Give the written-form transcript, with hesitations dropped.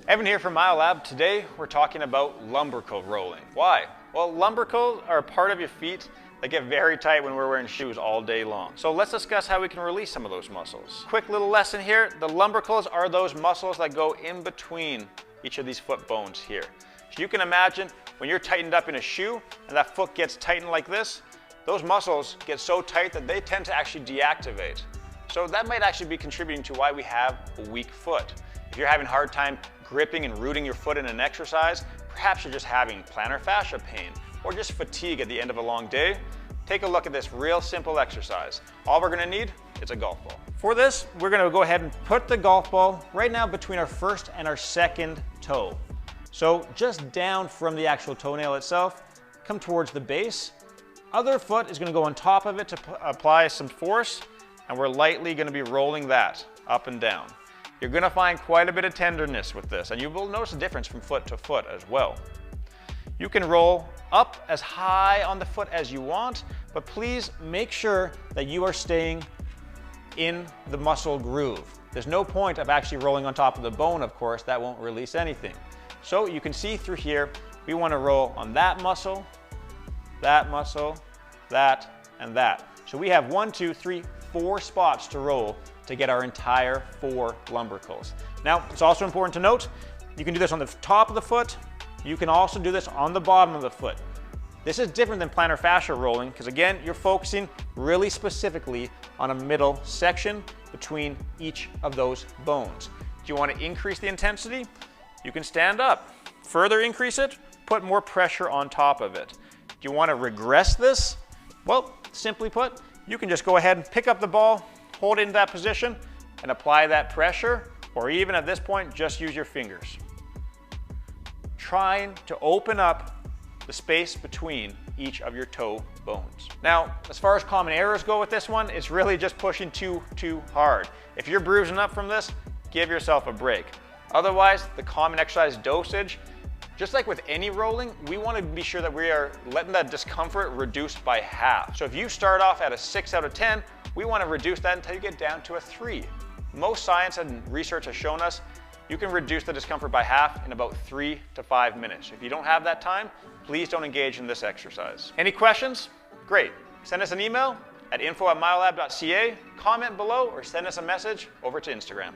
Evan here from MyoLab. Today we're talking about lumbrical rolling. Why? Well, lumbricals are a part of your feet that get very tight when we're wearing shoes all day long. So let's discuss how we can release some of those muscles. Quick little lesson here, the lumbricals are those muscles that go in between each of these foot bones here. So you can imagine when you're tightened up in a shoe and that foot gets tightened like this, those muscles get so tight that they tend to actually deactivate. So that might actually be contributing to why we have a weak foot. If you're having a hard time gripping and rooting your foot in an exercise, perhaps you're just having plantar fascia pain or just fatigue at the end of a long day, take a look at this real simple exercise. All we're going to need is a golf ball. For this, we're going to go ahead and put the golf ball right now between our first and our second toe. So just down from the actual toenail itself, come towards the base. Other foot is going to go on top of it to apply some force, and we're lightly going to be rolling that up and down. You're going to find quite a bit of tenderness with this, and you will notice a difference from foot to foot as well. You can roll up as high on the foot as you want, but please make sure that you are staying in the muscle groove. There's no point of actually rolling on top of the bone, of course, that won't release anything. So you can see through here, we want to roll on that muscle, that, and that. So we have 1, 2, 3, 4 spots to roll to get our entire 4 lumbricals. Now, it's also important to note, you can do this on the top of the foot. You can also do this on the bottom of the foot. This is different than plantar fascia rolling because, again, you're focusing really specifically on a middle section between each of those bones. Do you want to increase the intensity? You can stand up. Further increase it, put more pressure on top of it. Do you want to regress this? Well, simply put, you can just go ahead and pick up the ball, hold it in that position, and apply that pressure, or even at this point, just use your fingers. Trying to open up the space between each of your toe bones. Now, as far as common errors go with this one, it's really just pushing too hard. If you're bruising up from this, give yourself a break. Otherwise, the common exercise dosage, just like with any rolling, we want to be sure that we are letting that discomfort reduce by half. So if you start off at a 6 out of 10, we want to reduce that until you get down to a 3. Most science and research has shown us you can reduce the discomfort by half in about 3 to 5 minutes. If you don't have that time, please don't engage in this exercise. Any questions? Great. Send us an email at info@myolab.ca, comment below, or send us a message over to Instagram.